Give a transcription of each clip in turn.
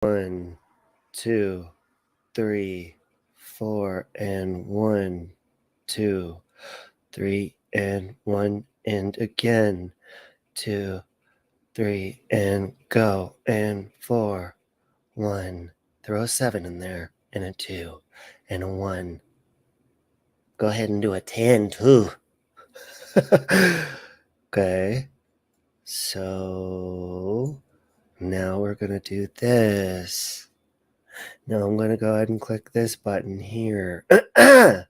1, 2, 3, 4, and 1, 2, 3, and 1, and again, 2, 3, and go, and 4, 1, throw a 7 in there, and a 2, and a 1. Go ahead and do a 10 too. Okay, so now we're gonna do this. Now I'm gonna go ahead and click this button here. Okay.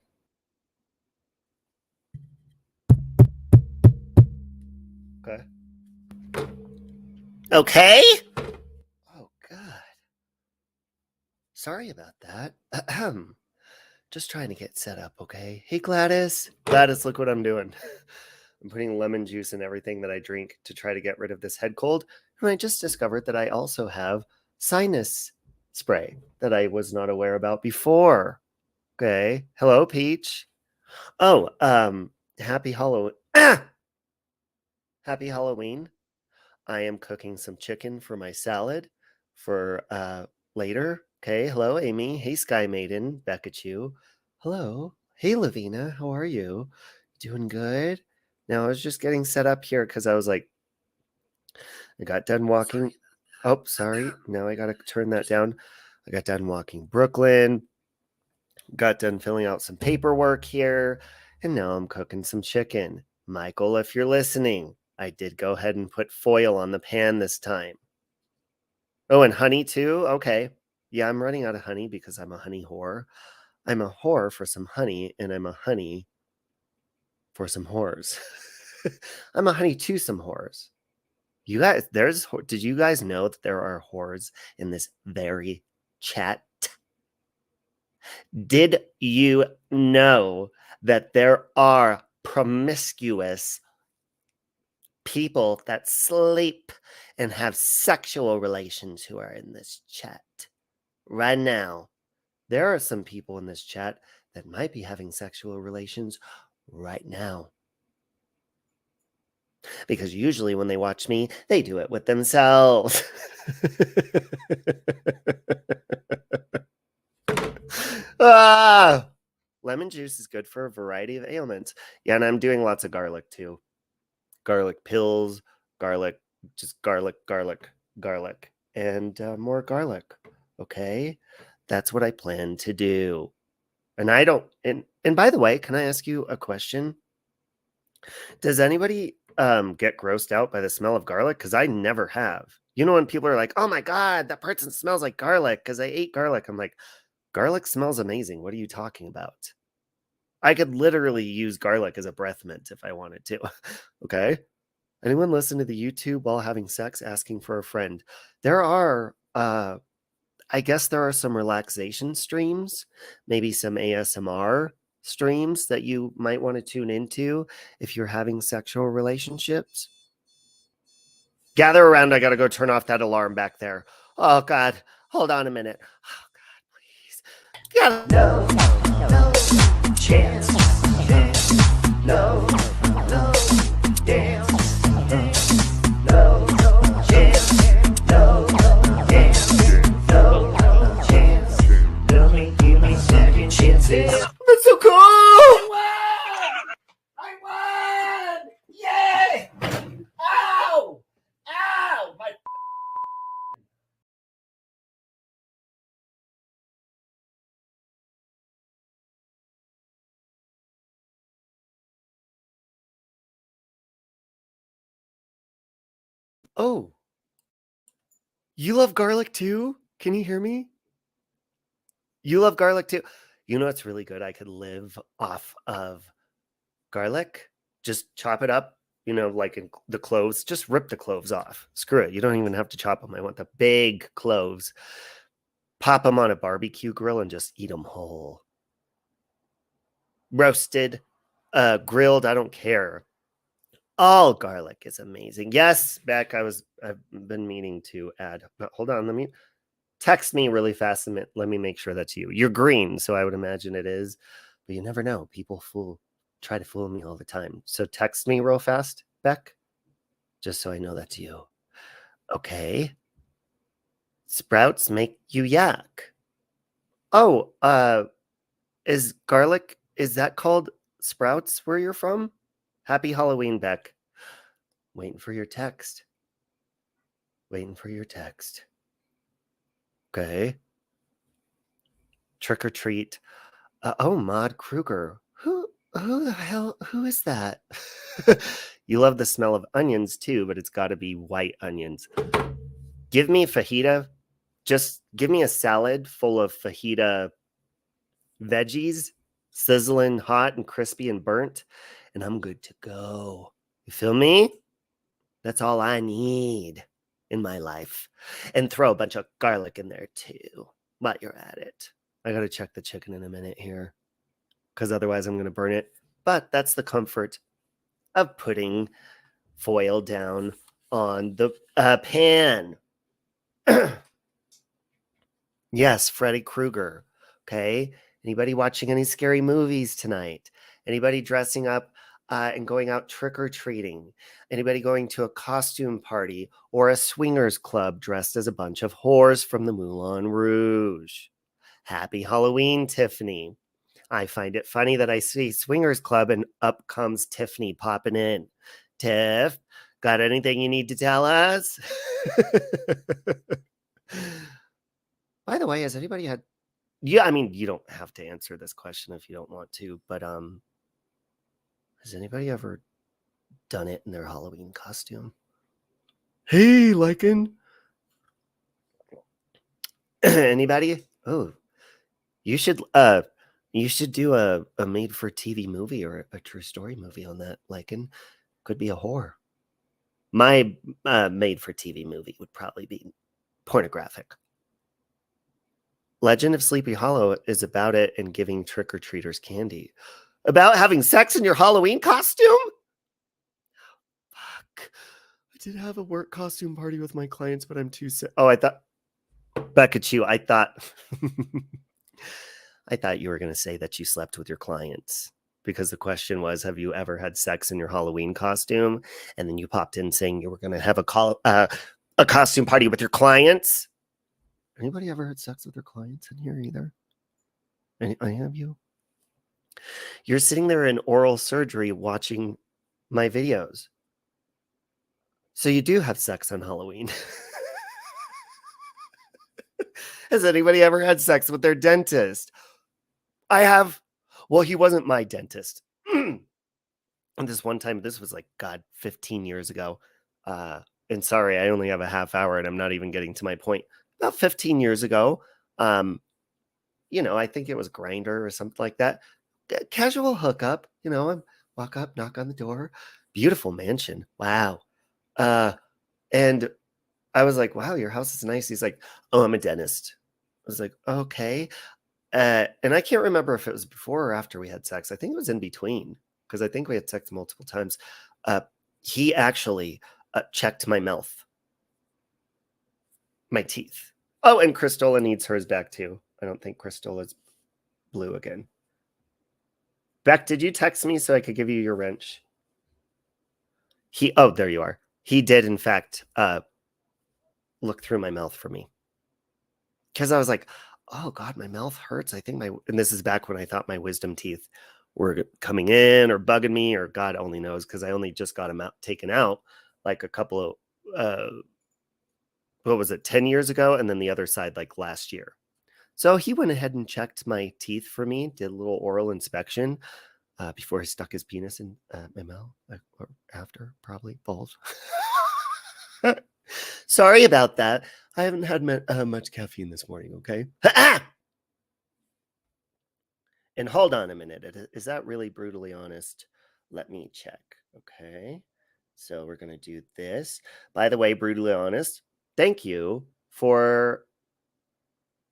Okay. Oh God. Sorry about that. Just trying to get set up, okay? Hey Gladys. Gladys, look what I'm doing. I'm putting lemon juice in everything that I drink to try to get rid of this head cold. And I just discovered that I also have sinus spray that I was not aware about before. Okay. Hello, Peach. Oh, happy Halloween. Happy Halloween. I am cooking some chicken for my salad for later. Okay. Hello, Amy. Hey, Sky Maiden. Back at you. Hello. Hey, Lavina. How are you? Doing good? Now, I was just getting set up here because I was like, I got done walking. Oh, sorry. Now I got to turn that down. I got done walking Brooklyn. Got done filling out some paperwork here. And now I'm cooking some chicken. Michael, if you're listening, I did go ahead and put foil on the pan this time. Oh, and honey too? Okay. Yeah, I'm running out of honey because I'm a honey whore. I'm a whore for some honey, and I'm a honey for some whores. I'm a honey to some whores. You guys, did you guys know that there are whores in this very chat? Did you know that there are promiscuous people that sleep and have sexual relations who are in this chat right now? There are some people in this chat that might be having sexual relations right now. Because usually when they watch me, they do it with themselves. Lemon juice is good for a variety of ailments. Yeah, and I'm doing lots of garlic too. Garlic pills, garlic, just garlic, and more garlic. Okay, that's what I plan to do. And I don't. And by the way, can I ask you a question? Does anybody get grossed out by the smell of garlic? Because I never have. You know, when people are like, "Oh my God, that person smells like garlic," because I ate garlic. I'm like, garlic smells amazing. What are you talking about? I could literally use garlic as a breath mint if I wanted to. Okay. Anyone listen to the YouTube while having sex asking for a friend? There are, I guess there are some relaxation streams, maybe some ASMR streams that you might want to tune into if you're having sexual relationships. Gather around. I got to go turn off that alarm back there. Oh, God. Hold on a minute. Oh, God, please. No chance. No dance. No chance. No dance. No chance. Give me second chances. That's so cool! I won! Yay! Ow! Ow! My Oh, you love garlic too? Can you hear me? You love garlic too? You know what's really good? I could live off of garlic. Just chop it up, you know, like in the cloves. Just rip the cloves off. Screw it. You don't even have to chop them. I want the big cloves. Pop them on a barbecue grill and just eat them whole. Roasted, grilled, I don't care. All garlic is amazing. Yes, Beck, I've been meaning to add. But hold on, let me text me really fast and let me make sure that's you. You're green, so I would imagine it is, but you never know. People try to fool me all the time. So text me real fast, Beck, just so I know that's you. Okay. Sprouts make you yak. Oh, is garlic, is that called sprouts where you're from? Happy Halloween, Beck. Waiting for your text. Waiting for your text. Okay. Trick or treat. Oh, Maud Kruger. Who the hell? Who is that? You love the smell of onions too, but it's got to be white onions. Give me fajita. Just give me a salad full of fajita veggies, sizzling hot and crispy and burnt, and I'm good to go. You feel me? That's all I need in my life. And throw a bunch of garlic in there too while you're at it. I got to check the chicken in a minute here because otherwise I'm going to burn it. But that's the comfort of putting foil down on the pan. Yes, Freddy Krueger. Okay. Anybody watching any scary movies tonight? Anybody dressing up and going out trick-or-treating? Anybody going to a costume party or a swingers club dressed as a bunch of whores from the Moulin Rouge? Happy Halloween, Tiffany. I find it funny that I see swingers club and up comes Tiffany popping in. Tiff, got anything you need to tell us? By the way, has anybody had... Yeah, I mean, you don't have to answer this question if you don't want to, but has anybody ever done it in their Halloween costume? Hey, Lycan. Anybody? Oh, you should do a made for TV movie or a true story movie on that, Lycan. Could be a horror. My made for TV movie would probably be pornographic. Legend of Sleepy Hollow is about it and giving trick-or-treaters candy. About having sex in your Halloween costume? Fuck. I did have a work costume party with my clients, but I'm too sick. Oh, I thought... Beckachu, I thought... I thought you were going to say that you slept with your clients. Because the question was, have you ever had sex in your Halloween costume? And then you popped in saying you were going to have a costume party with your clients. Anybody ever had sex with their clients in here either? Any of you? You're sitting there in oral surgery watching my videos. So you do have sex on Halloween. Has anybody ever had sex with their dentist? I have. Well, he wasn't my dentist. And this one time, this was like, God, 15 years ago. And sorry, I only have a half hour and I'm not even getting to my point. About 15 years ago, I think it was Grindr or something like that. Casual hookup, I walk up, knock on the door. Beautiful mansion. Wow. And I was like, wow, your house is nice. He's like, oh, I'm a dentist. I was like, okay. And I can't remember if it was before or after we had sex. I think it was in between because I think we had sex multiple times. He actually checked my mouth, my teeth. Oh, and Cristola needs hers back too. I don't think Cristola's blue again. Beck, did you text me so I could give you your wrench? Oh, there you are. He did, in fact, look through my mouth for me. Because I was like, oh, God, my mouth hurts. I think and this is back when I thought my wisdom teeth were coming in or bugging me, or God only knows, because I only just got them taken out like a couple of, what was it, 10 years ago? And then the other side like last year. So he went ahead and checked my teeth for me, did a little oral inspection before he stuck his penis in my mouth, or after, probably both. Sorry about that. I haven't had much caffeine this morning, okay? And hold on a minute. Is that really brutally honest? Let me check, okay? So we're going to do this. By the way, brutally honest, thank you for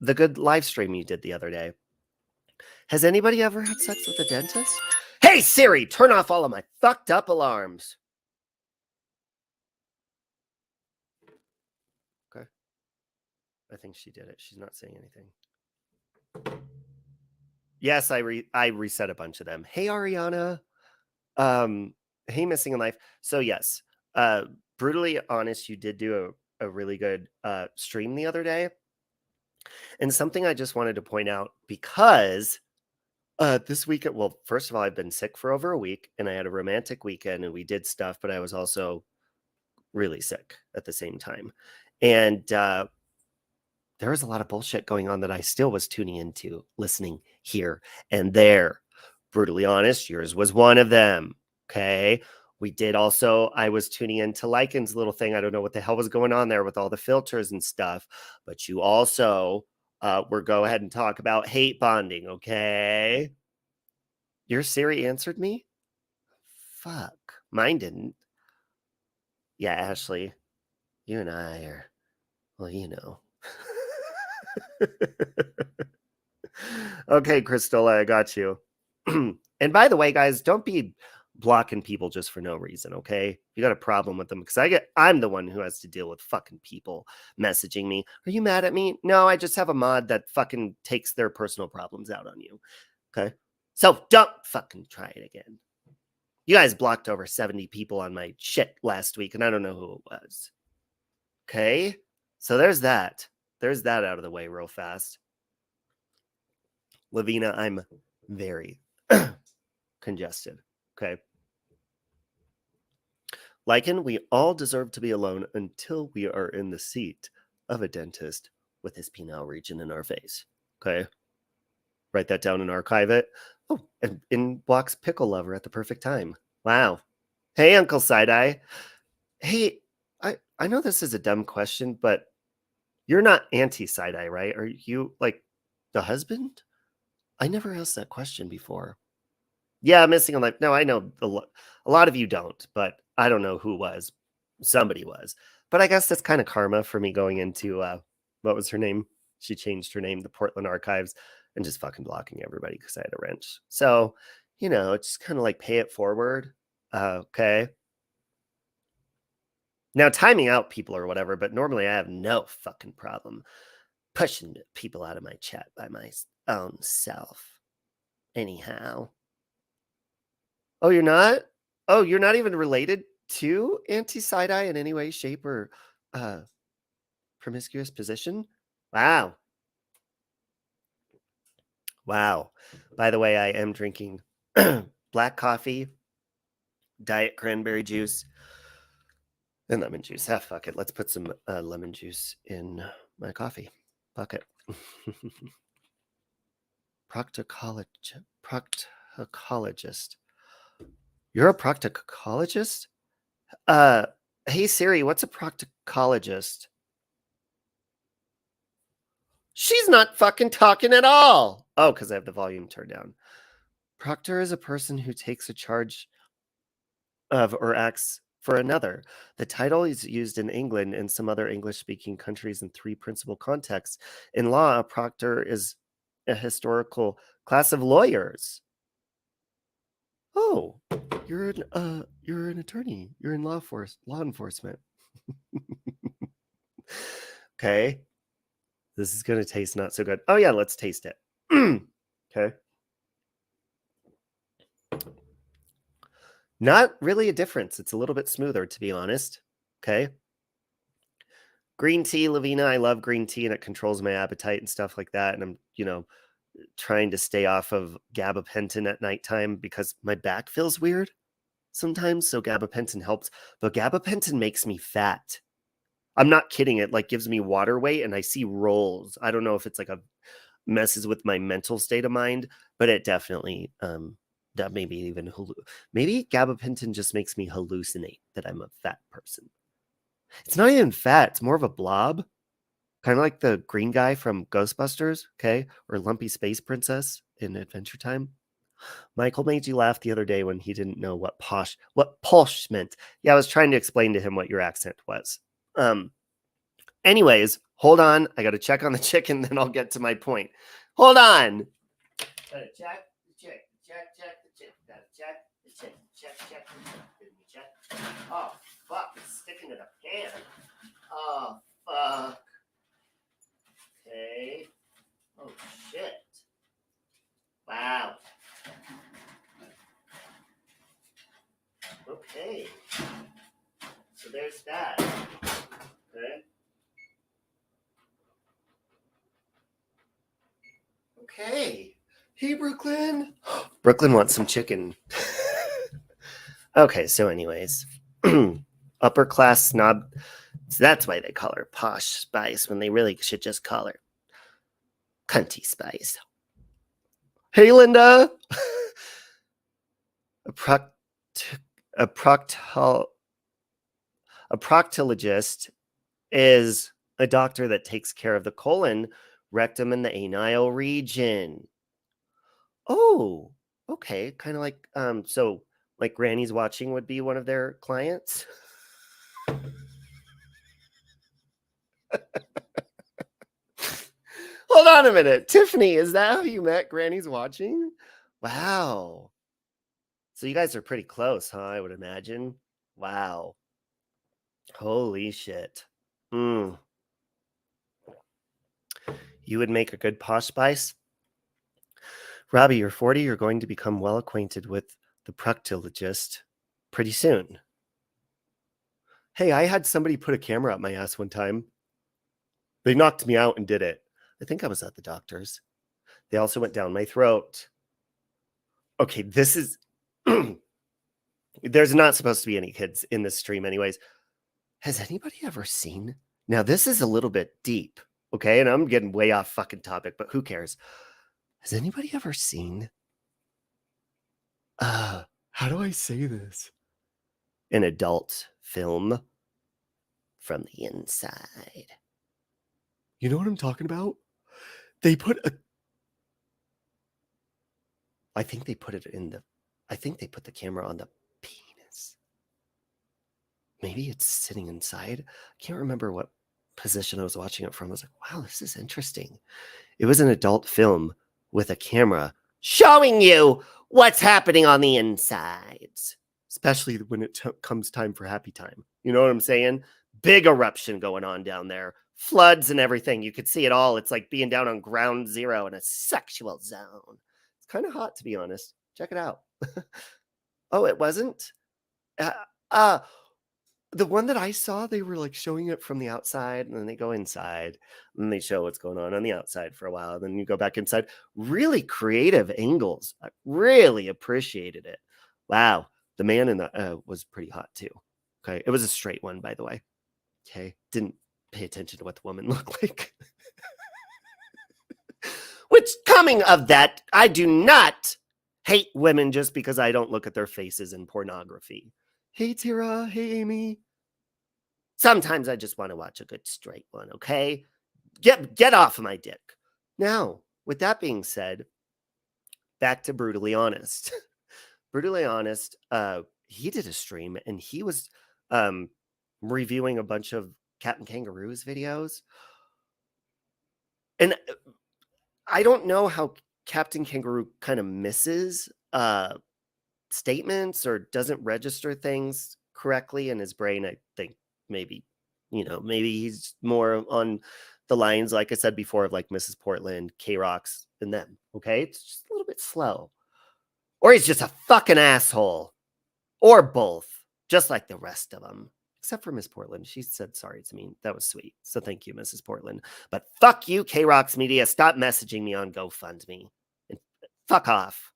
the good live stream you did the other day. Has anybody ever had sex with a dentist? Hey, Siri, turn off all of my fucked up alarms. Okay. I think she did it. She's not saying anything. Yes, I reset a bunch of them. Hey, Ariana. Hey, Missing in Life. So yes, brutally honest, you did do a really good stream the other day. And something I just wanted to point out, because this weekend, well, first of all, I've been sick for over a week, and I had a romantic weekend, and we did stuff, but I was also really sick at the same time. And there was a lot of bullshit going on that I still was tuning into, listening here and there. Brutally honest, yours was one of them. Okay. We did also, I was tuning into Lycan's little thing. I don't know what the hell was going on there with all the filters and stuff, but you also were go ahead and talk about hate bonding. Okay. Your Siri answered me? Fuck. Mine didn't. Yeah, Ashley, you and I are, well, you know. Okay, Crystal, I got you. And by the way, guys, don't be blocking people just for no reason, okay? You got a problem with them, because I'm the one who has to deal with fucking people messaging me. Are you mad at me? No, I just have a mod that fucking takes their personal problems out on you. Okay? So don't fucking try it again. You guys blocked over 70 people on my shit last week, and I don't know who it was. Okay? So there's that. There's that out of the way real fast. Lavina, I'm very congested. Okay. Lycan, we all deserve to be alone until we are in the seat of a dentist with his penile region in our face. Okay. Write that down and archive it. Oh, and in walks Pickle Lover at the perfect time. Wow. Hey, Uncle Side-Eye. Hey, I know this is a dumb question, but you're not anti-Side-Eye, right? Are you like the husband? I never asked that question before. Yeah, missing a life. No, I know a lot of you don't, but I don't know who was. Somebody was. But I guess that's kind of karma for me going into, what was her name? She changed her name, the Portland Archives, and just fucking blocking everybody because I had a wrench. So, it's just kind of like pay it forward. Okay. Now, timing out people or whatever, but normally I have no fucking problem pushing people out of my chat by my own self. Anyhow. Oh, you're not? Oh, you're not even related to anti-side-eye in any way, shape, or promiscuous position? Wow. Wow. By the way, I am drinking black coffee, diet cranberry juice, and lemon juice. Ah, fuck it. Let's put some lemon juice in my coffee. Fuck it. Proctologist. You're a proctologist? Hey Siri, what's a proctologist? She's not fucking talking at all. Oh, because I have the volume turned down. Proctor is a person who takes a charge of or acts for another. The title is used in England and some other English-speaking countries in three principal contexts. In law, a proctor is a historical class of lawyers. Oh, you're an attorney. You're in law enforcement. Okay. This is going to taste not so good. Oh, yeah, let's taste it. Okay. Not really a difference. It's a little bit smoother, to be honest. Okay. Green tea, Lavina. I love green tea, and it controls my appetite and stuff like that. And I'm, trying to stay off of gabapentin at nighttime because my back feels weird sometimes. So gabapentin helps, but gabapentin makes me fat. I'm not kidding. It gives me water weight and I see rolls. I don't know if it's messes with my mental state of mind, but it definitely, that maybe even, maybe gabapentin just makes me hallucinate that I'm a fat person. It's not even fat. It's more of a blob. Kind of like the green guy from Ghostbusters, okay? Or Lumpy Space Princess in Adventure Time. Michael made you laugh the other day when he didn't know what posh meant. Yeah, I was trying to explain to him what your accent was. Anyways, hold on. I got to check on the chicken, then I'll get to my point. Hold on. Gotta check the chicken. Check the chicken. Gotta check the chicken. Check. Didn't we check? Oh, fuck. It's sticking to the pan. Oh, fuck. Okay. Oh, shit. Wow. Okay. So there's that. Okay. Okay. Hey, Brooklyn. Brooklyn wants some chicken. Okay, so anyways, upper class snob. So that's why they call her Posh Spice when they really should just call her Cunty Spice. Hey, Linda. a, proct- a, proctol- a proctologist is a doctor that takes care of the colon, rectum, and the anal region. Oh, okay. Kind of like so like Granny's Watching would be one of their clients. Hold on a minute. Tiffany, is that how you met Granny's Watching? Wow. So you guys are pretty close, huh? I would imagine. Wow. Holy shit. You would make a good Posh Spice. Robbie, you're 40. You're going to become well acquainted with the proctologist pretty soon. Hey, I had somebody put a camera up my ass one time. They knocked me out and did it. I think I was at the doctor's. They also went down my throat. Okay, this is... There's not supposed to be any kids in this stream anyways. Has anybody ever seen... Now, this is a little bit deep, okay? And I'm getting way off fucking topic, but who cares? Has anybody ever seen... how do I say this? An adult film from the inside. You know what I'm talking about? They put a... I think they put it in the... I think they put the camera on the penis. Maybe it's sitting inside. I can't remember what position I was watching it from. I was like, wow, this is interesting. It was an adult film with a camera showing you what's happening on the insides, especially when it comes time for happy time. You know what I'm saying? Big eruption going on down there. Floods and everything. You could see it all. It's like being down on ground zero in a sexual zone. It's kind of hot, to be honest. Check it out. Oh, it wasn't? The one that I saw, they were like showing it from the outside and then they go inside and they show what's going on the outside for a while. And then you go back inside. Really creative angles. I really appreciated it. Wow. The man in the was pretty hot too. Okay. It was a straight one, by the way. Okay. Didn't pay attention to what the woman looked like. Which, coming of that, I do not hate women just because I don't look at their faces in pornography. Hey, Tira. Hey, Amy. Sometimes I just want to watch a good straight one, okay? Get off of my dick. Now, with that being said, back to Brutally Honest. Brutally Honest, he did a stream and he was reviewing a bunch of Captain Kangaroo's videos. And I don't know how Captain Kangaroo kind of misses statements or doesn't register things correctly in his brain. I think maybe, maybe he's more on the lines, like I said before, of like Mrs. Portland, K-Rocks, and them. Okay. It's just a little bit slow. Or he's just a fucking asshole. Or both. Just like the rest of them. Except for Miss Portland. She said sorry to me. That was sweet. So thank you, Mrs. Portland. But fuck you, K-Rocks Media. Stop messaging me on GoFundMe. And fuck off.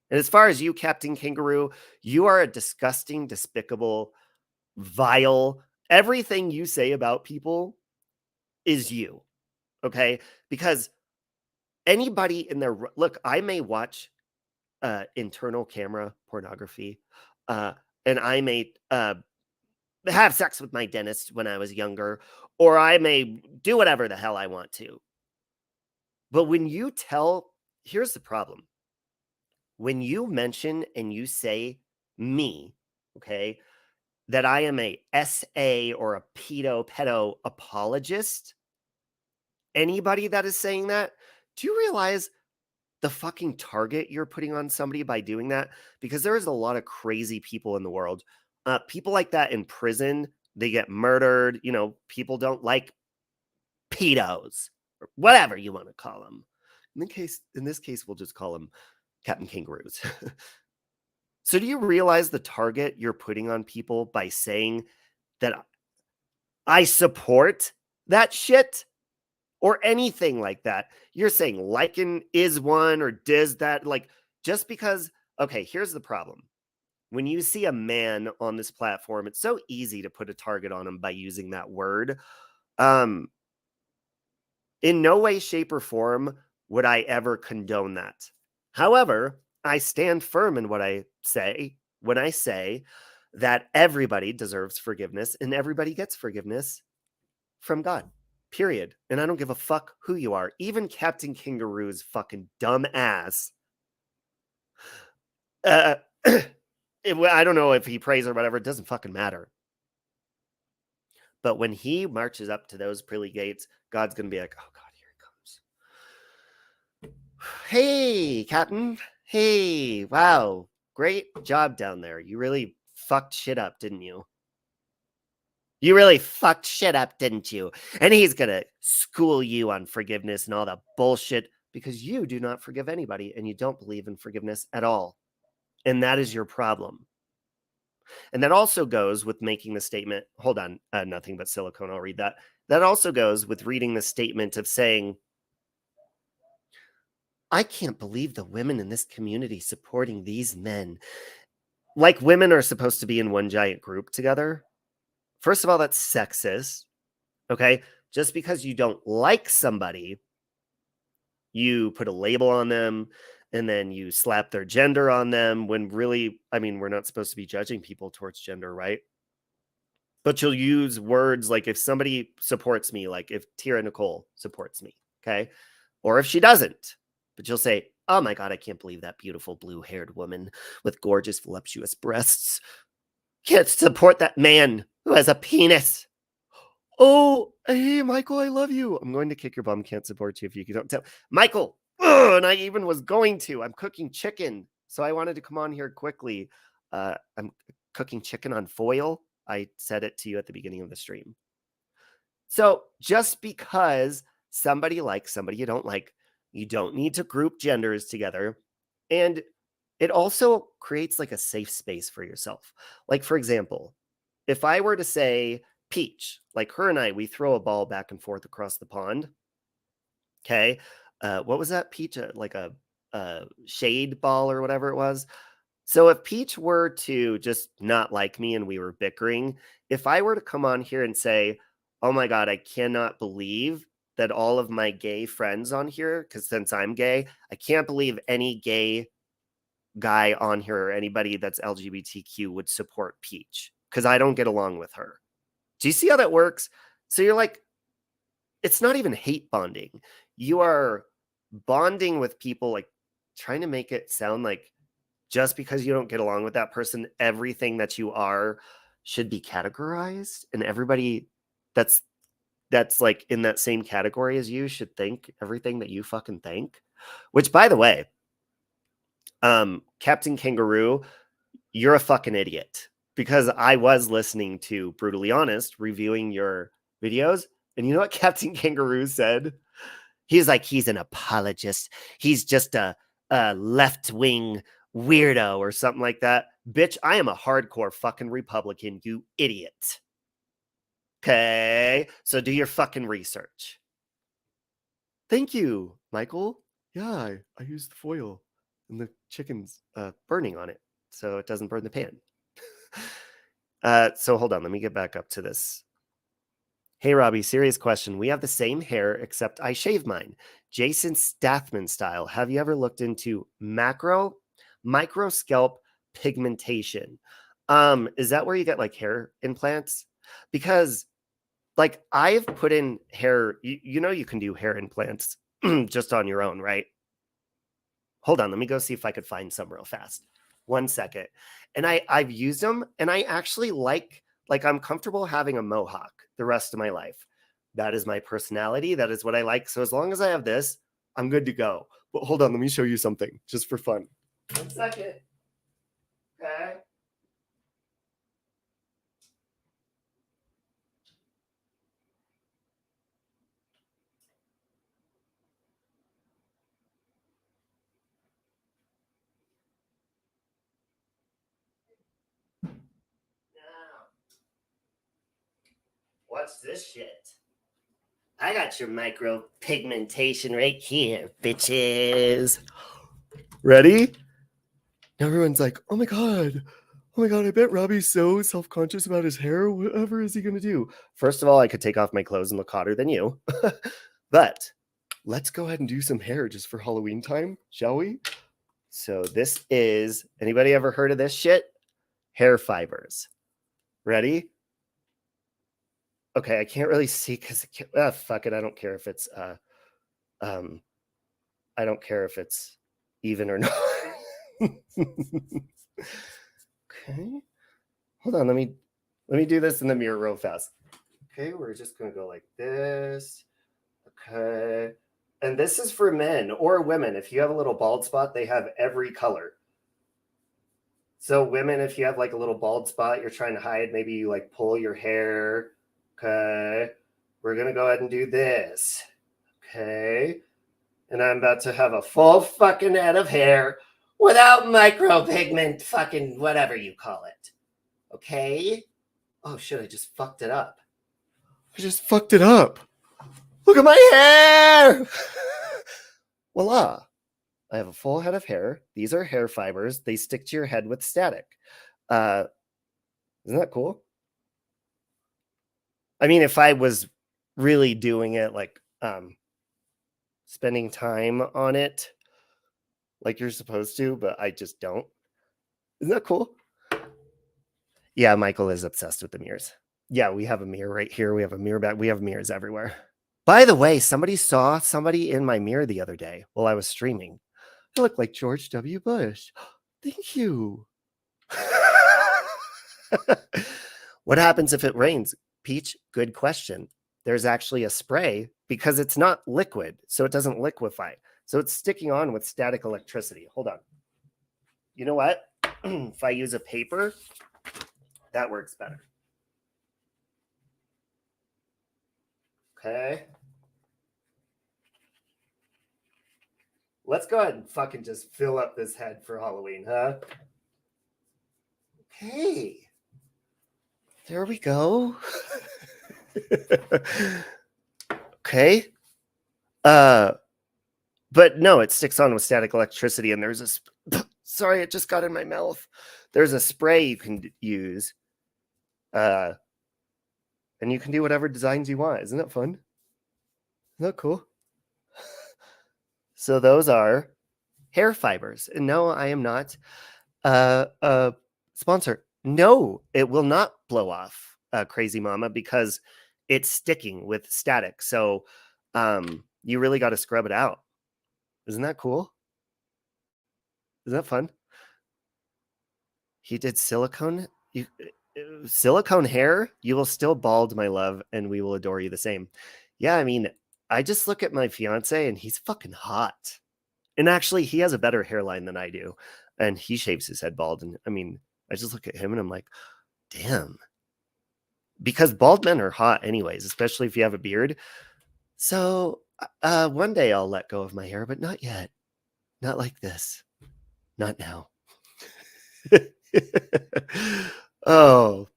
And as far as you, Captain Kangaroo, you are a disgusting, despicable, vile. Everything you say about people is you. Okay? Because anybody in their... Look, I may watch internal camera pornography, and I may have sex with my dentist when I was younger, or I may do whatever the hell I want to. But when you tell... Here's the problem. When you mention and you say me, okay, that I am a SA or a pedo apologist, anybody that is saying that, do you realize the fucking target you're putting on somebody by doing that? Because there is a lot of crazy people in the world. People like that in prison, they get murdered. People don't like pedos or whatever you want to call them. In this case, we'll just call them Captain Kangaroos. So do you realize the target you're putting on people by saying that I support that shit? or anything like that. You're saying liking is one or does that, like, just because, okay, here's the problem. When you see a man on this platform, it's so easy to put a target on him by using that word. In no way, shape, or form would I ever condone that. However, I stand firm in what I say when I say that everybody deserves forgiveness and everybody gets forgiveness from God. Period. And I don't give a fuck who you are. Even Captain Kangaroo's fucking dumb ass. I don't know if he prays or whatever. It doesn't fucking matter. But when he marches up to those pearly gates, God's going to be like, oh, God, here he comes. Hey, Captain. Hey, wow. Great job down there. You really fucked shit up, didn't you? You really fucked shit up, didn't you? And he's going to school you on forgiveness and all that bullshit because you do not forgive anybody and you don't believe in forgiveness at all. And that is your problem. And that also goes with making the statement, hold on, nothing but silicone, I'll read that. That also goes with reading the statement of saying, I can't believe the women in this community supporting these men. Like women are supposed to be in one giant group together. First of all, that's sexist. Okay. Just because you don't like somebody, you put a label on them and then you slap their gender on them when really, I mean, we're not supposed to be judging people towards gender, right? But you'll use words like if somebody supports me, like if Tira Nicole supports me, okay? Or if she doesn't, but you'll say, oh my God, I can't believe that beautiful blue-haired woman with gorgeous voluptuous breasts can't support that man who has a penis. Oh, hey, Michael, I love you. I'm going to kick your bum. Can't support you if you don't tell. Michael, and I even was going to. I'm cooking chicken. So I wanted to come on here quickly. I'm cooking chicken on foil. I said it to you at the beginning of the stream. So just because somebody likes somebody you don't like, you don't need to group genders together. And it also creates like a safe space for yourself. Like, for example, if I were to say Peach, like her and I, we throw a ball back and forth across the pond. Okay. What was that, Peach? Like a shade ball or whatever it was. So if Peach were to just not like me and we were bickering, if I were to come on here and say, oh my God, I cannot believe that all of my gay friends on here, because since I'm gay, I can't believe any gay guy on here or anybody that's LGBTQ would support Peach because I don't get along with her. Do you see how that works? So you're like, it's not even hate bonding. You are bonding with people, like trying to make it sound like just because you don't get along with that person, everything that you are should be categorized, and everybody that's like in that same category as you should think everything that you fucking think. Which, by the way, Captain Kangaroo, you're a fucking idiot because I was listening to Brutally Honest reviewing your videos, and you know what Captain Kangaroo said? He's like, he's an apologist. He's just a left-wing weirdo or something like that. Bitch, I am a hardcore fucking Republican, you idiot. Okay, so do your fucking research. Thank you, Michael. Yeah, I used the foil and the chicken's burning on it so it doesn't burn the pan. So hold on, let me get back up to this. Hey, Robbie, serious question. We have the same hair, except I shave mine. Jason Statham style. Have you ever looked into micro scalp pigmentation? Is that where you get like hair implants? Because like I've put in hair, you know, you can do hair implants just on your own, right? Hold on, let me go see if I could find some real fast. 1 second. And I've used them and I actually like I'm comfortable having a mohawk the rest of my life. That is my personality. That is what I like. So as long as I have this, I'm good to go. But hold on, let me show you something just for fun. 1 second. Okay. Now, what's this shit? I got your micro pigmentation right here, bitches. Ready? Everyone's like, oh my God, I bet Robbie's so self-conscious about his hair. Whatever is he going to do? First of all, I could take off my clothes and look hotter than you. But let's go ahead and do some hair just for Halloween time, shall we? So this is, anybody ever heard of this shit? Hair fibers. Ready? Okay, I can't really see because fuck it. I don't care if it's I don't care if it's even or not. Okay. Hold on, let me do this in the mirror real fast. Okay, we're just gonna go like this. Okay. And this is for men or women. If you have a little bald spot, they have every color. So women, if you have like a little bald spot you're trying to hide, maybe you like pull your hair. Okay. We're gonna go ahead and do this. Okay. And I'm about to have a full fucking head of hair without micropigment fucking whatever you call it. Okay? Oh shit, I just fucked it up. Look at my hair! Voila. I have a full head of hair. These are hair fibers. They stick to your head with static. Isn't that cool? I mean, if I was really doing it, like spending time on it like you're supposed to, but I just don't. Isn't that cool? Yeah, Michael is obsessed with the mirrors. Yeah, we have a mirror right here. We have a mirror back. We have mirrors everywhere. By the way, somebody saw somebody in my mirror the other day while I was streaming. I look like George W. Bush. Thank you. What happens if it rains? Peach, good question. There's actually a spray because it's not liquid, so it doesn't liquefy. So it's sticking on with static electricity. Hold on. You know what? If I use a paper, that works better. Okay. Let's go ahead and fucking just fill up this head for Halloween, huh? Okay. There we go. Okay. But no, it sticks on with static electricity, and there's a sorry, it just got in my mouth. There's a spray you can use. And you can do whatever designs you want. Isn't that fun? Isn't that cool? So those are hair fibers. And no, I am not a sponsor. No, it will not blow off, Crazy Mama, because it's sticking with static. So you really got to scrub it out. Isn't that cool? Isn't that fun? He did silicone. Silicone hair, you will still bald, my love, and we will adore you the same. Yeah, I mean, I just look at my fiance and he's fucking hot. And actually, he has a better hairline than I do. And he shaves his head bald. And I mean, I just look at him and I'm like, damn. Because bald men are hot anyways, especially if you have a beard. So one day I'll let go of my hair, but not yet. Not like this. Not now. Oh.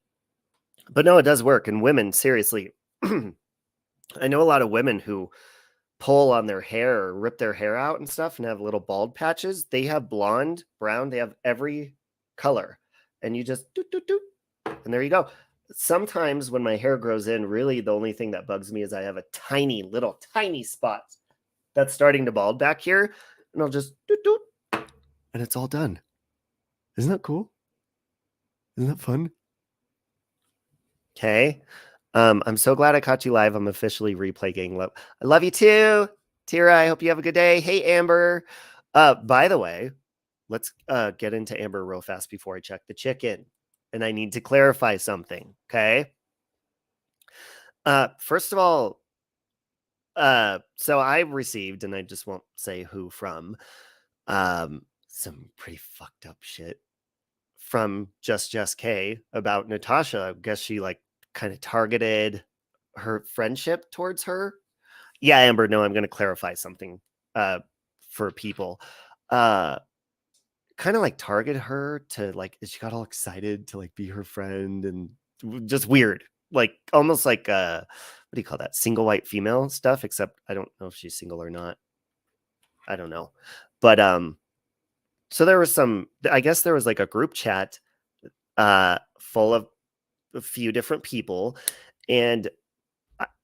But no, it does work. And women, seriously, I know a lot of women who pull on their hair or rip their hair out and stuff and have little bald patches. They have blonde, brown, they have every color. And you just doot, doot, doot, and there you go. Sometimes when my hair grows in, really the only thing that bugs me is I have a tiny spot that's starting to bald back here. And I'll just doot, doot, and it's all done. Isn't that cool? Isn't that fun? Okay. I'm so glad I caught you live. I'm officially replay gang love. I love you too, Tira. I hope you have a good day. Hey, Amber. By the way, let's get into Amber real fast before I check the chicken. And I need to clarify something. Okay. First of all, so I received, and I just won't say who from, some pretty fucked up shit from Just K about Natasha. I guess she like kind of targeted her friendship towards her. Yeah, Amber, no, I'm going to clarify something for people. Kind of like target her to like, she got all excited to like be her friend and just weird. Like almost like what do you call that? Single white female stuff, except I don't know if she's single or not. I don't know. But so there was I guess there was like a group chat full of a few different people, and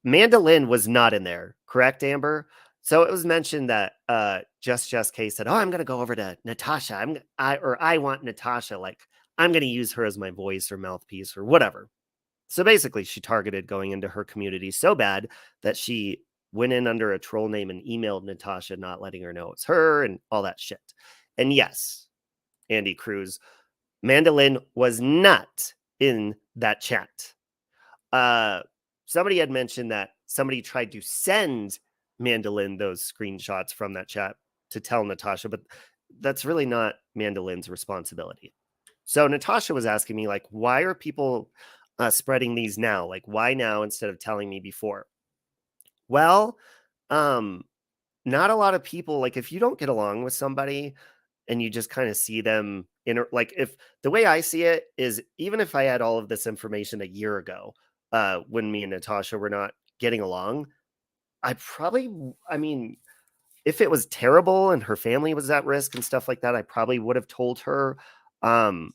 Mandolin was not in there, correct, Amber? So it was mentioned that Just K said, "Oh, I'm gonna go over to Natasha. I want Natasha. Like I'm gonna use her as my voice or mouthpiece or whatever." So basically, she targeted going into her community so bad that she went in under a troll name and emailed Natasha, not letting her know it's her and all that shit. And yes, Andy Cruz, Mandolin was not in that chat. Somebody had mentioned that somebody tried to send Mandolin those screenshots from that chat to tell Natasha, but that's really not Mandolin's responsibility. So Natasha was asking me, like, why are people spreading these now? Like, why now instead of telling me before? Well, not a lot of people, like, if you don't get along with somebody and you just kind of see them in, like, if the way I see it is, even if I had all of this information a year ago, when me and Natasha were not getting along, I mean, if it was terrible and her family was at risk and stuff like that, I probably would have told her. Um,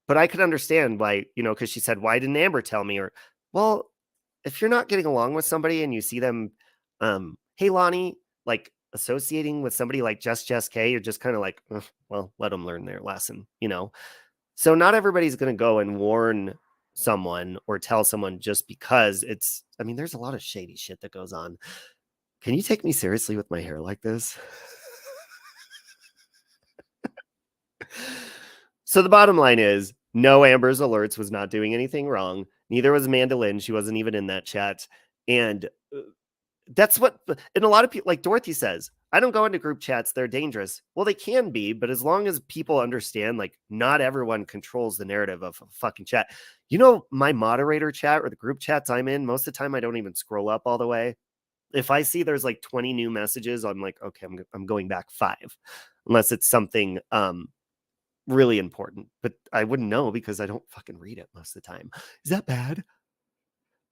but I could understand why, because she said, "Why didn't Amber tell me?" Or, well, if you're not getting along with somebody and you see them, hey, Lonnie, like associating with somebody like Just K, you're just kind of like, "Ugh, well, let them learn their lesson. So not everybody's going to go and warn someone or tell someone just because there's a lot of shady shit that goes on. Can you take me seriously with my hair like this? So the bottom line is, no, Amber's Alerts was not doing anything wrong. Neither was Mandolin. She wasn't even in that chat. And that's what, and a lot of people, like Dorothy says, I don't go into group chats. They're dangerous. Well, they can be, but as long as people understand, like, not everyone controls the narrative of a fucking chat. My moderator chat or the group chats I'm in, most of the time I don't even scroll up all the way. If I see there's like 20 new messages, I'm like, okay, I'm going back 5, unless it's something really important. But I wouldn't know because I don't fucking read it most of the time. Is that bad?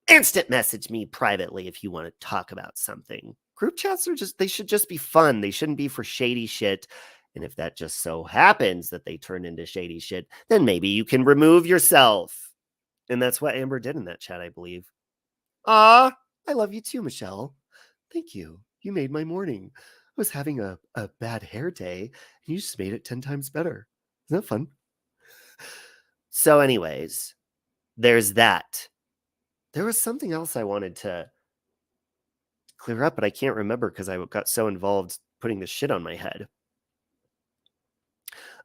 Instant message me privately if you want to talk about something. Group chats they should just be fun. They shouldn't be for shady shit. And if that just so happens that they turn into shady shit, then maybe you can remove yourself. And that's what Amber did in that chat, I believe. Ah, I love you too, Michelle. Thank you. You made my morning. I was having a bad hair day, and you just made it 10 times better. Isn't that fun? So anyways, there's that. There was something else I wanted to clear up, but I can't remember because I got so involved putting this shit on my head.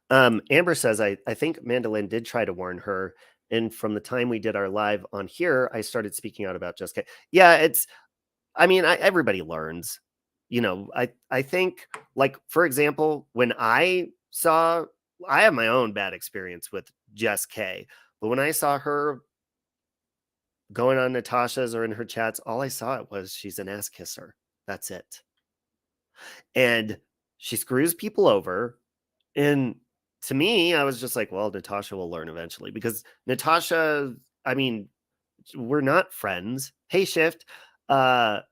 Amber says, I think Mandolin did try to warn her. And from the time we did our live on here, I started speaking out about Just K. Yeah, everybody learns. I think, like, for example, when I have my own bad experience with Just K, but when I saw her going on Natasha's or in her chats, all I saw was she's an ass kisser. That's it. And she screws people over. And to me, I was just like, well, Natasha will learn eventually, because Natasha, we're not friends. Hey, Shift. I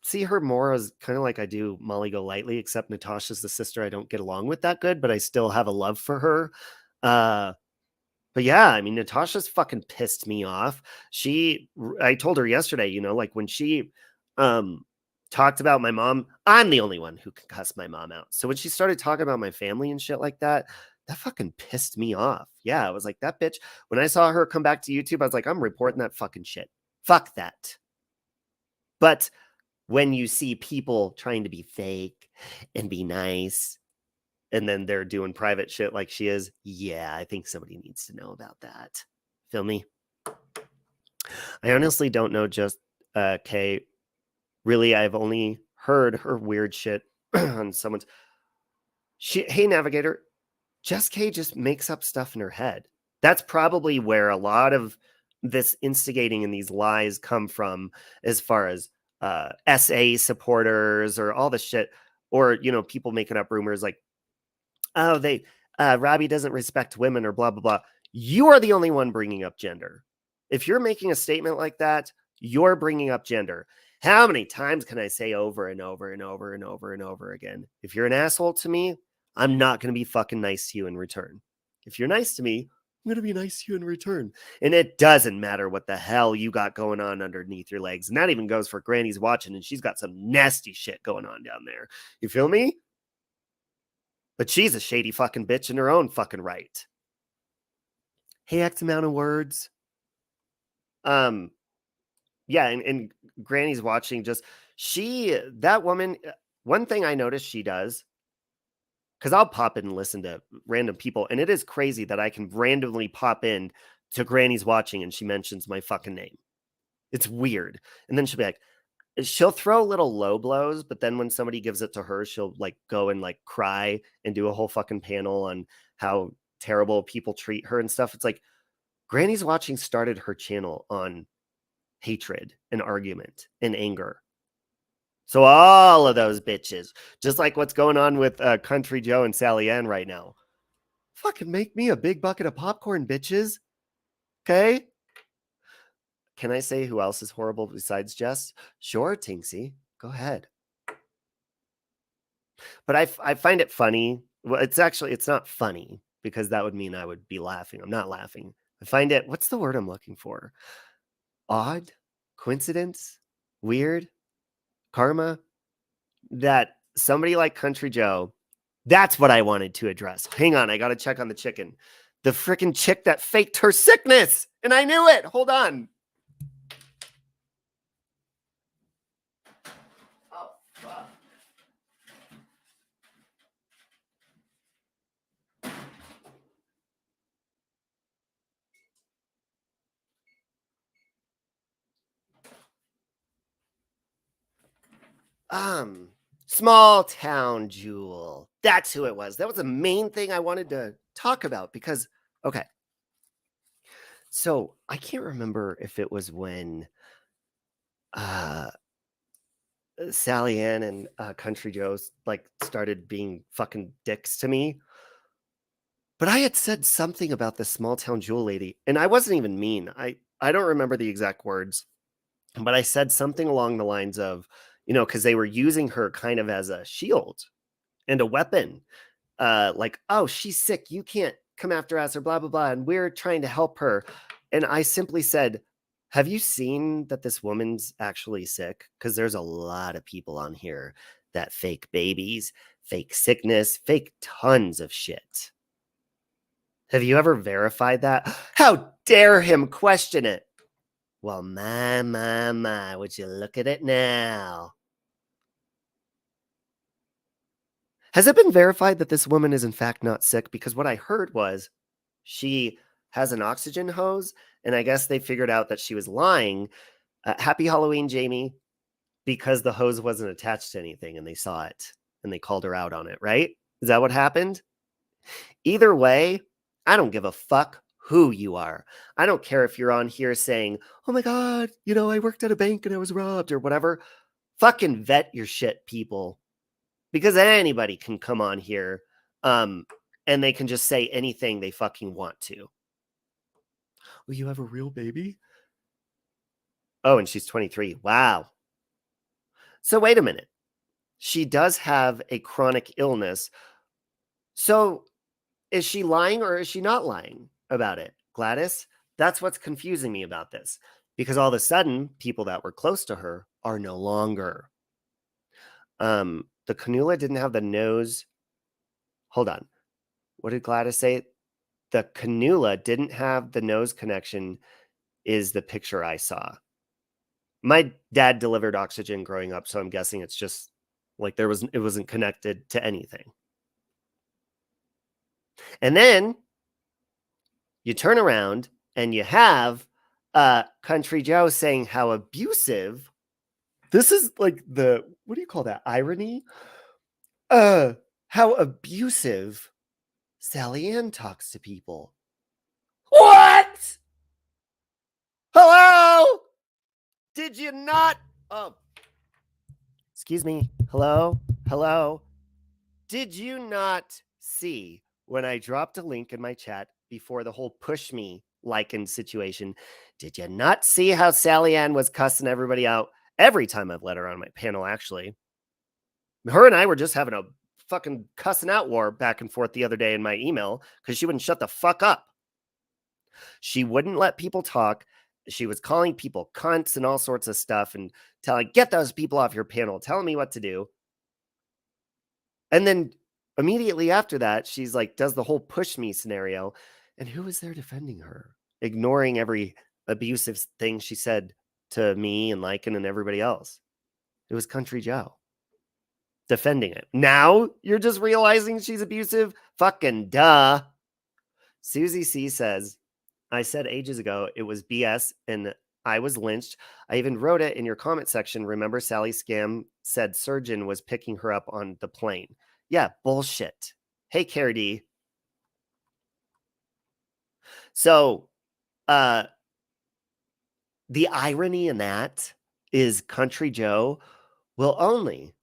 see her more as kind of like I do Molly Golightly, except Natasha's the sister I don't get along with that good, but I still have a love for her. But yeah, Natasha's fucking pissed me off. I told her yesterday, like when she talked about my mom, I'm the only one who can cuss my mom out. So when she started talking about my family and shit like that, that fucking pissed me off. Yeah, I was like, that bitch. When I saw her come back to YouTube, I was like, I'm reporting that fucking shit. Fuck that. But when you see people trying to be fake and be nice, and then they're doing private shit like she is, yeah, I think somebody needs to know about that. Feel me? I honestly don't know Just K. Really, I've only heard her weird shit on someone's. Hey, Navigator, Just K just makes up stuff in her head. That's probably where a lot of this instigating and these lies come from, as far as SA supporters or all this shit, or people making up rumors like, oh, Robbie doesn't respect women or blah blah blah. You are the only one bringing up gender. If you're making a statement like that, You're bringing up gender. How many times can I say over and over and over and over and over again? If you're an asshole to me, I'm not going to be fucking nice to you in return. If you're nice to me, I'm going to be nice to you in return. And it doesn't matter what the hell you got going on underneath your legs. And that even goes for Granny's watching, and she's got some nasty shit going on down there. You feel me? But she's a shady fucking bitch in her own fucking right. Hey, X amount of words. Yeah, and Granny's watching that woman, one thing I noticed she does, because I'll pop in and listen to random people, and it is crazy that I can randomly pop in to Granny's watching and she mentions my fucking name. It's weird. And then she'll be like, she'll throw little low blows, but then when somebody gives it to her, she'll like go and like cry and do a whole fucking panel on how terrible people treat her and stuff. It's like Granny's watching started her channel on hatred and argument and anger. So all of those bitches, just like what's going on with Country Joe and Sally Ann right now, fucking make me a big bucket of popcorn, bitches. Okay? Can I say who else is horrible besides Jess? Sure, Tinksy. Go ahead. But I find it funny. Well, it's not funny because that would mean I would be laughing. I'm not laughing. I find it, what's the word I'm looking for? Odd? Coincidence? Weird? Karma? That somebody like Country Joe, that's what I wanted to address. Hang on, I got to check on the chicken. The freaking chick that faked her sickness, and I knew it. Hold on. Oh, fuck. Small town Jewel. That's who it was. That was the main thing I wanted to talk about because, okay. So I can't remember if it was when Sally Ann and Country Joe's like started being fucking dicks to me. But I had said something about the small town Jewel lady, and I wasn't even mean. I don't remember the exact words, but I said something along the lines of, because they were using her kind of as a shield and a weapon. Like, oh, she's sick. You can't come after us or blah, blah, blah. And we're trying to help her. And I simply said, have you seen that this woman's actually sick? Because there's a lot of people on here that fake babies, fake sickness, fake tons of shit. Have you ever verified that? How dare him question it? Well, my, would you look at it now? Has it been verified that this woman is in fact not sick? Because what I heard was she has an oxygen hose, and I guess they figured out that she was lying. Happy Halloween, Jamie, because the hose wasn't attached to anything and they saw it and they called her out on it, right? Is that what happened? Either way, I don't give a fuck who you are. I don't care if you're on here saying, oh my God, I worked at a bank and I was robbed or whatever. Fucking vet your shit, people. Because anybody can come on here and they can just say anything they fucking want to. Oh, you have a real baby? Oh, and she's 23. Wow. So wait a minute. She does have a chronic illness. So is she lying or is she not lying about it, Gladys? That's what's confusing me about this. Because all of a sudden, people that were close to her are no longer. The cannula didn't have the nose. Hold on. What did Gladys say? The cannula didn't have the nose connection is the picture I saw. My dad delivered oxygen growing up, so I'm guessing it's just like it wasn't connected to anything. And then you turn around and you have Country Joe saying how abusive. This is like what do you call that? Irony? How abusive Sally Ann talks to people. What? Hello? Did you not? Oh, excuse me. Hello? Hello? Did you not see when I dropped a link in my chat before the whole push me Lycan situation. Did you not see how Sally Ann was cussing everybody out every time I've let her on my panel, actually? Her and I were just having a fucking cussing out war back and forth the other day in my email because she wouldn't shut the fuck up. She wouldn't let people talk. She was calling people cunts and all sorts of stuff and telling, get those people off your panel, telling me what to do. And then immediately after that, she's like, does the whole push me scenario. And who was there defending her? Ignoring every abusive thing she said to me and Lycan and everybody else. It was Country Joe defending it. Now you're just realizing she's abusive? Fucking duh. Susie C says, I said ages ago it was BS and I was lynched. I even wrote it in your comment section. Remember, Sally Scam said surgeon was picking her up on the plane. Yeah, bullshit. Hey, Carrie D. So, the irony in that is Country Joe will only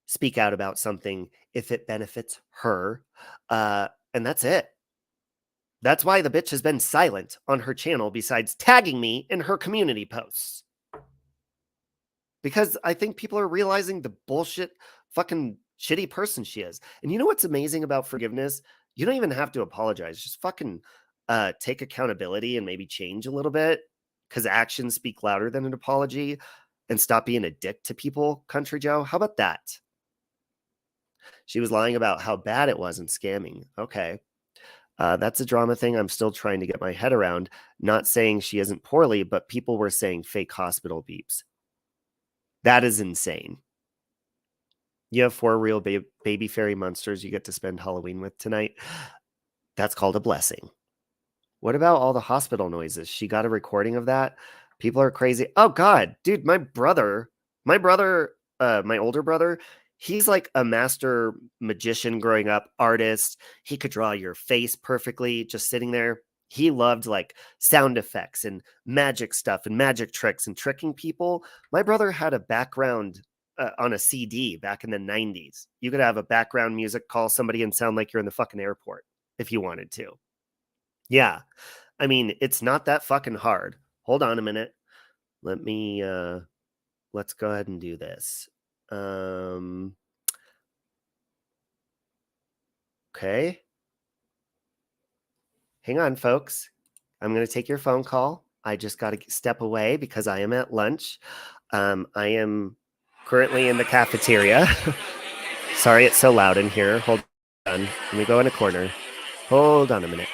speak out about something if it benefits her. And that's it. That's why the bitch has been silent on her channel besides tagging me in her community posts. Because I think people are realizing the bullshit fucking shitty person she is. And you know what's amazing about forgiveness? You don't even have to apologize. Just fucking take accountability and maybe change a little bit because actions speak louder than an apology, and stop being a dick to people, Country Joe. How about that? She was lying about how bad it was and scamming. Okay. That's a drama thing I'm still trying to get my head around. Not saying she isn't poorly, but people were saying fake hospital beeps. That is insane. You have 4 real baby fairy monsters you get to spend Halloween with tonight. That's called a blessing. What about all the hospital noises? She got a recording of that. People are crazy. Oh God, dude, my older brother, he's like a master magician growing up, artist. He could draw your face perfectly just sitting there. He loved like sound effects and magic stuff and magic tricks and tricking people. My brother had a background on a CD back in the 90s. You could have a background music, call somebody and sound like you're in the fucking airport if you wanted to. Yeah. I mean, it's not that fucking hard. Hold on a minute. Let me, let's go ahead and do this. Okay. Hang on, folks. I'm going to take your phone call. I just got to step away because I am at lunch. I am currently in the cafeteria. Sorry, it's so loud in here. Hold on. Let me go in a corner. Hold on a minute.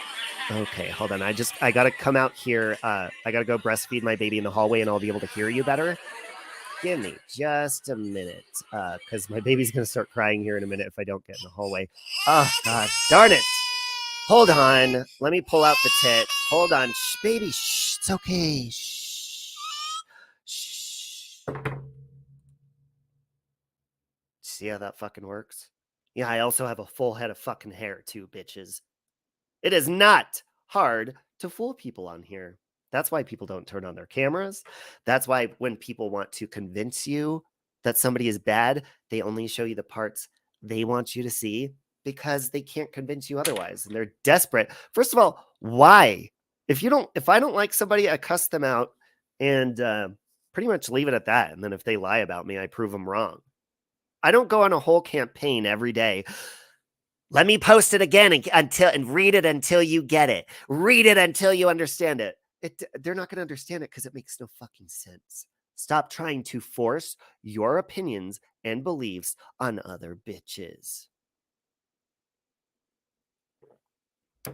Okay, hold on. I got to come out here. I got to go breastfeed my baby in the hallway and I'll be able to hear you better. Give me just a minute because my baby's going to start crying here in a minute if I don't get in the hallway. Oh, God. Darn it. Hold on. Let me pull out the tit. Hold on. Shh, baby. Shh. It's okay. Shh. Shh. See how that fucking works? Yeah, I also have a full head of fucking hair too, bitches. It is not hard to fool people on here. That's why people don't turn on their cameras. That's why when people want to convince you that somebody is bad, they only show you the parts they want you to see because they can't convince you otherwise. And they're desperate. First of all, why? If I don't like somebody, I cuss them out and pretty much leave it at that. And then if they lie about me, I prove them wrong. I don't go on a whole campaign every day. Let me post it again and read it until you get it. Read it until you understand it. They're not going to understand it because it makes no fucking sense. Stop trying to force your opinions and beliefs on other bitches.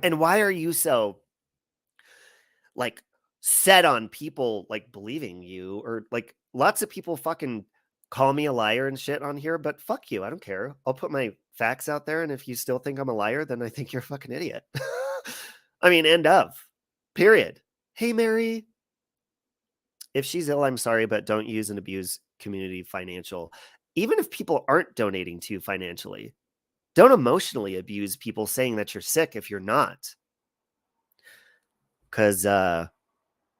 And why are you so like set on people like believing you, or like lots of people fucking call me a liar and shit on here, but fuck you. I don't care. I'll put my facts out there. And if you still think I'm a liar, then I think you're a fucking idiot. I mean, end of. Period. Hey, Mary. If she's ill, I'm sorry, but don't use and abuse community financial. Even if people aren't donating to you financially, don't emotionally abuse people saying that you're sick if you're not. Because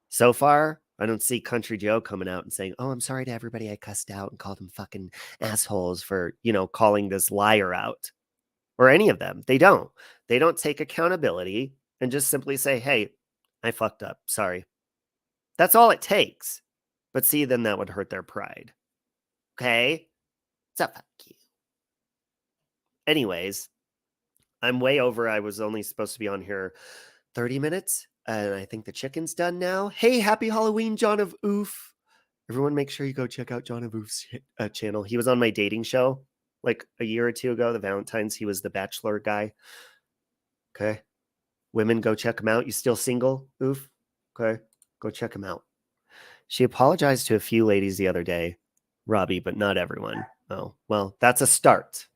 so far, I don't see Country Joe coming out and saying, oh, I'm sorry to everybody I cussed out and called them fucking assholes for, calling this liar out. Or any of them. They don't take accountability and just simply say, hey, I fucked up. Sorry. That's all it takes. But see, then that would hurt their pride. Okay? So fuck you. Anyways, I'm way over. I was only supposed to be on here 30 minutes. And I think the chicken's done now. Hey, happy Halloween, John of Oof. Everyone make sure you go check out John of Oof's channel. He was on my dating show like a year or two ago, the Valentine's. He was the Bachelor guy. Okay. Women, go check him out. You still single, Oof? Okay. Go check him out. She apologized to a few ladies the other day, Robbie, but not everyone. Oh, well, that's a start.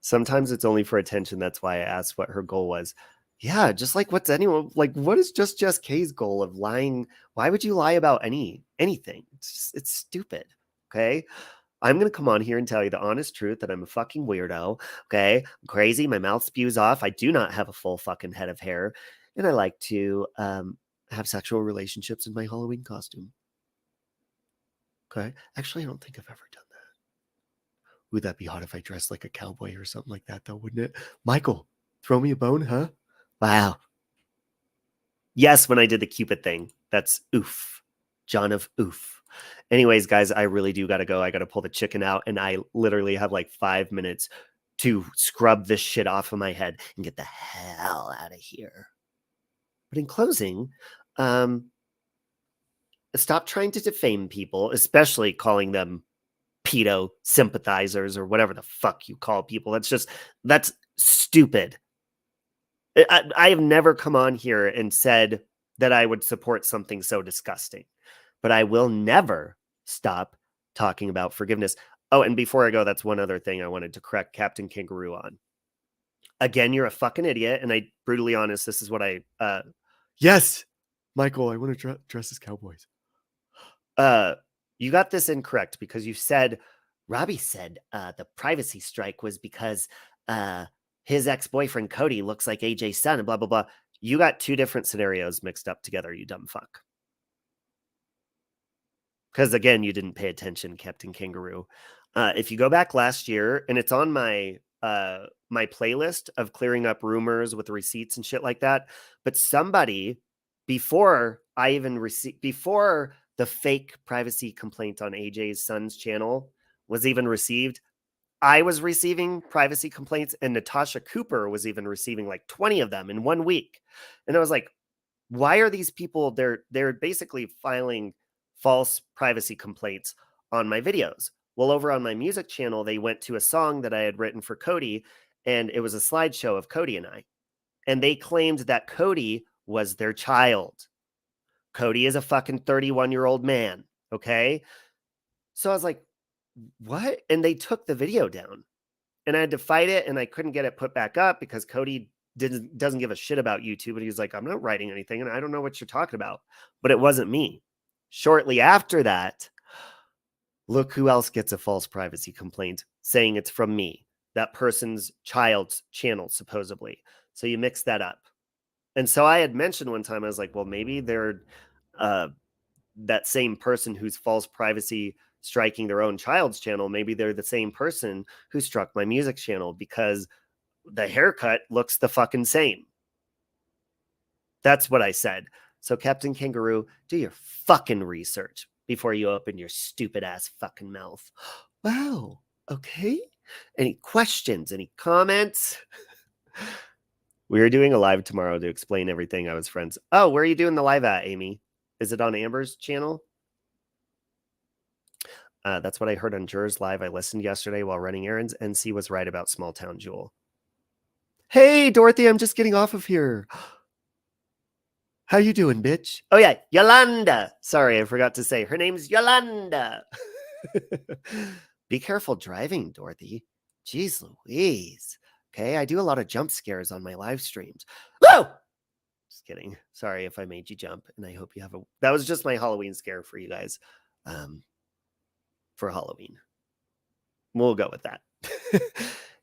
Sometimes it's only for attention. That's why I asked what her goal was. Yeah, just like what's anyone like? What is just K's goal of lying? Why would you lie about anything? It's stupid. Okay, I'm gonna come on here and tell you the honest truth that I'm a fucking weirdo. Okay, I'm crazy. My mouth spews off. I do not have a full fucking head of hair, and I like to have sexual relationships in my Halloween costume. Okay, actually, I don't think I've ever done that. Would that be hot if I dressed like a cowboy or something like that, though? Wouldn't it? Michael, throw me a bone, huh? Wow. Yes, when I did the Cupid thing. That's Oof. John of Oof. Anyways, guys, I really do got to go. I got to pull the chicken out, and I literally have like 5 minutes to scrub this shit off of my head and get the hell out of here. But in closing, stop trying to defame people, especially calling them pedo sympathizers or whatever the fuck you call people. That's stupid. I have never come on here and said that I would support something so disgusting, but I will never stop talking about forgiveness. Oh, and before I go, that's one other thing I wanted to correct Captain Kangaroo on. Again, you're a fucking idiot, and I brutally honest. This is what I. Yes, Michael, I want to dress as cowboys. You got this incorrect because you said Robbie said the privacy strike was because his ex-boyfriend Cody looks like AJ's son and blah, blah, blah. You got two different scenarios mixed up together, you dumb fuck. Because again, you didn't pay attention, Captain Kangaroo. If you go back last year, and it's on my my playlist of clearing up rumors with receipts and shit like that, but somebody before I even received, before the fake privacy complaint on AJ's son's channel was even received, I was receiving privacy complaints, and Natasha Cooper was even receiving like 20 of them in 1 week. And I was like, why are these people, they're basically filing false privacy complaints on my videos. Well, over on my music channel, they went to a song that I had written for Cody, and it was a slideshow of Cody and I. And they claimed that Cody was their child. Cody is a fucking 31-year-old man, okay? So I was like, what? And they took the video down. And I had to fight it, and I couldn't get it put back up because Cody doesn't give a shit about YouTube. And he's like, I'm not writing anything, and I don't know what you're talking about. But it wasn't me. Shortly after that, look who else gets a false privacy complaint saying it's from me, that person's child's channel, supposedly. So you mix that up. And so I had mentioned one time, I was like, well, maybe they're that same person who's false privacy striking their own child's channel. Maybe they're the same person who struck my music channel because the haircut looks the fucking same. That's what I said. So Captain Kangaroo, do your fucking research before you open your stupid ass fucking mouth. Wow. Okay. Any questions? Any comments? We are doing a live tomorrow to explain everything. I was friends. Oh, where are you doing the live at, Amy? Is it on Amber's channel? That's what I heard on Jurors Live. I listened yesterday while running errands. NC was right about Small Town Jewel. Hey, Dorothy, I'm just getting off of here. How you doing, bitch? Oh, yeah, Yolanda. Sorry, I forgot to say. Her name's Yolanda. Be careful driving, Dorothy. Jeez Louise. Okay, I do a lot of jump scares on my live streams. Whoa! Just kidding. Sorry if I made you jump, and I hope you have a... That was just my Halloween scare for you guys. For Halloween. We'll go with that.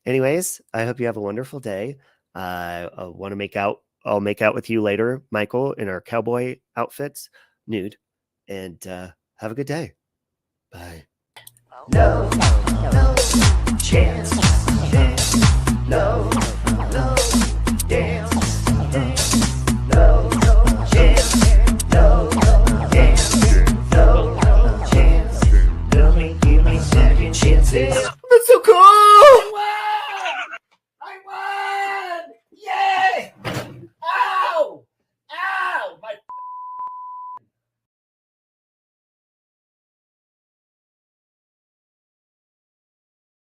Anyways, I hope you have a wonderful day. I want to make out... I'll make out with you later, Michael, in our cowboy outfits, nude, and have a good day. Bye. No.